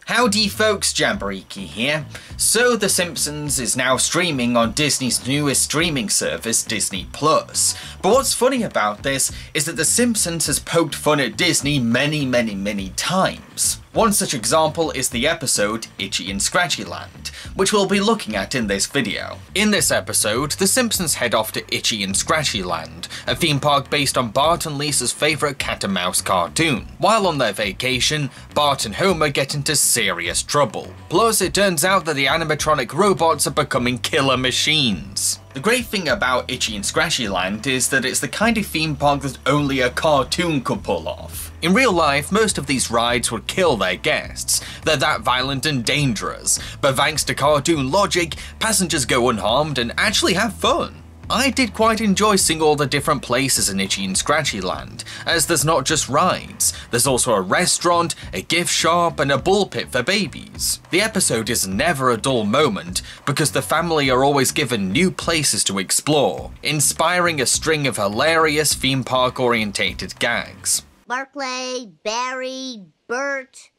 Howdy folks, Jamboree here. So The Simpsons is now streaming on Disney's newest streaming service, Disney+. But what's funny about this is that The Simpsons has poked fun at Disney many times. One such example is the episode Itchy and Scratchy Land, which we'll be looking at in this video. In this episode, The Simpsons head off to Itchy and Scratchy Land, a theme park based on Bart and Lisa's favourite cat and mouse cartoon. While on their vacation, Bart and Homer get into serious trouble. Plus, it turns out that the animatronic robots are becoming killer machines. The great thing about Itchy and Scratchy Land is that it's the kind of theme park that only a cartoon could pull off. In real life, most of these rides would kill their guests. They're that violent and dangerous, but thanks to cartoon logic, passengers go unharmed and actually have fun. I did quite enjoy seeing all the different places in Itchy and Scratchy Land, as there's not just rides, there's also a restaurant, a gift shop, and a bull pit for babies. The episode is never a dull moment, because the family are always given new places to explore, inspiring a string of hilarious theme park orientated gags. Barclay, Barry, Bert,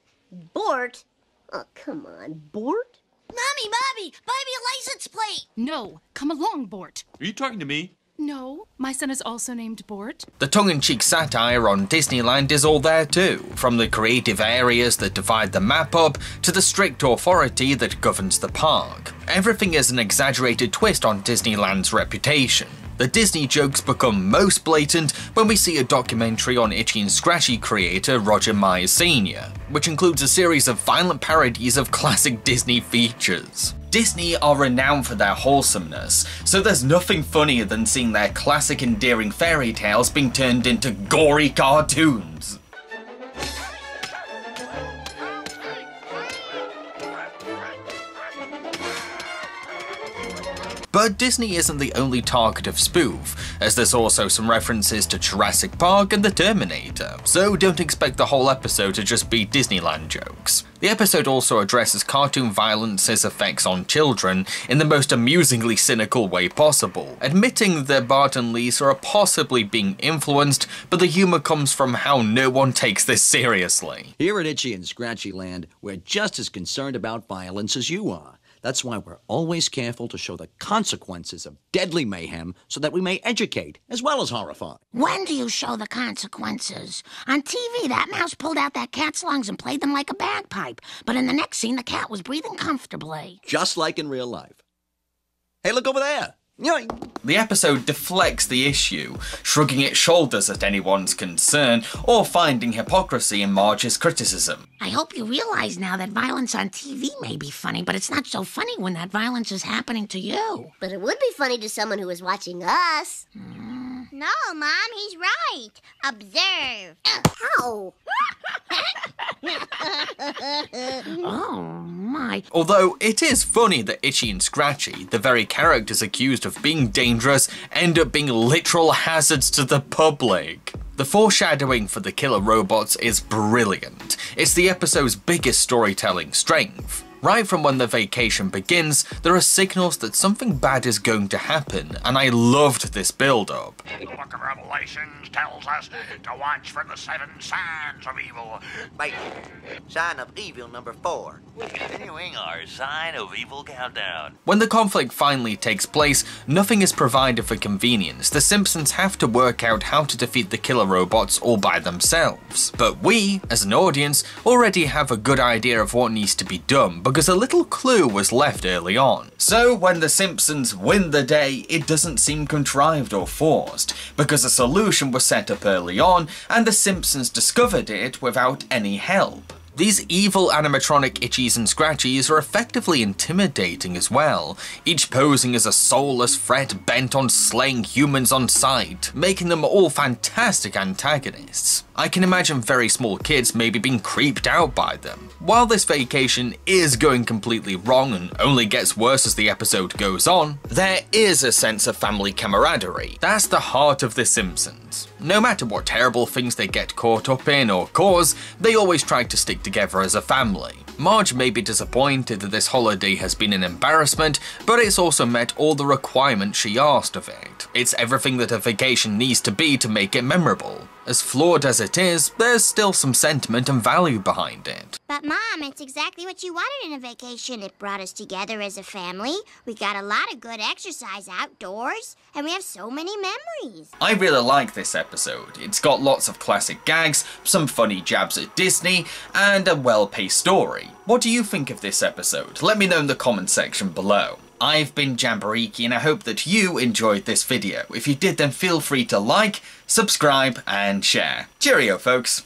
Bort? Oh, come on, Bort? Mommy, buy me a license plate! No, come along, Bort. Are you talking to me? No, my son is also named Bort. The tongue-in-cheek satire on Disneyland is all there too, from the creative areas that divide the map up to the strict authority that governs the park. Everything is an exaggerated twist on Disneyland's reputation. The Disney jokes become most blatant when we see a documentary on Itchy and Scratchy creator Roger Myers Sr., which includes a series of violent parodies of classic Disney features. Disney are renowned for their wholesomeness, so there's nothing funnier than seeing their classic endearing fairy tales being turned into gory cartoons. But Disney isn't the only target of spoof, as there's also some references to Jurassic Park and the Terminator, so don't expect the whole episode to just be Disneyland jokes. The episode also addresses cartoon violence's effects on children in the most amusingly cynical way possible, admitting that Bart and Lisa are possibly being influenced, but the humour comes from how no one takes this seriously. Here at Itchy and Scratchy Land, we're just as concerned about violence as you are. That's why we're always careful to show the consequences of deadly mayhem so that we may educate as well as horrify. When do you show the consequences? On TV, that mouse pulled out that cat's lungs and played them like a bagpipe. But in the next scene, the cat was breathing comfortably. Just like in real life. Hey, look over there! The episode deflects the issue, shrugging its shoulders at anyone's concern, or finding hypocrisy in Marge's criticism. I hope you realize now that violence on TV may be funny, but it's not so funny when that violence is happening to you. But it would be funny to someone who is watching us. No, Mom, he's right. Observe. Ow! Oh, my. Although it is funny that Itchy and Scratchy, the very characters accused of being dangerous, end up being literal hazards to the public. The foreshadowing for the killer robots is brilliant. It's the episode's biggest storytelling strength. Right from when the vacation begins, there are signals that something bad is going to happen, and I loved this build-up. The Book of Revelations tells us to watch for the 7 signs of evil. Wait, sign of evil number 4. Continuing our sign of evil countdown. When the conflict finally takes place, nothing is provided for convenience. The Simpsons have to work out how to defeat the killer robots all by themselves. But we, as an audience, already have a good idea of what needs to be done, because a little clue was left early on. So when the Simpsons win the day, it doesn't seem contrived or forced, because a solution was set up early on, and the Simpsons discovered it without any help. These evil animatronic Itchies and Scratchies are effectively intimidating as well, each posing as a soulless threat bent on slaying humans on sight, making them all fantastic antagonists. I can imagine very small kids maybe being creeped out by them. While this vacation is going completely wrong and only gets worse as the episode goes on, there is a sense of family camaraderie. That's the heart of The Simpsons. No matter what terrible things they get caught up in or cause, they always try to stick together as a family. Marge may be disappointed that this holiday has been an embarrassment, but it's also met all the requirements she asked of it. It's everything that a vacation needs to be to make it memorable. As flawed as it is, there's still some sentiment and value behind it. But, Mom, it's exactly what you wanted in a vacation. It brought us together as a family. We got a lot of good exercise outdoors, and we have so many memories. I really like this episode. It's got lots of classic gags, some funny jabs at Disney, and a well-paced story. What do you think of this episode? Let me know in the comment section below. I've been Jamboree, and I hope that you enjoyed this video. If you did, then feel free to like, subscribe, and share. Cheerio, folks.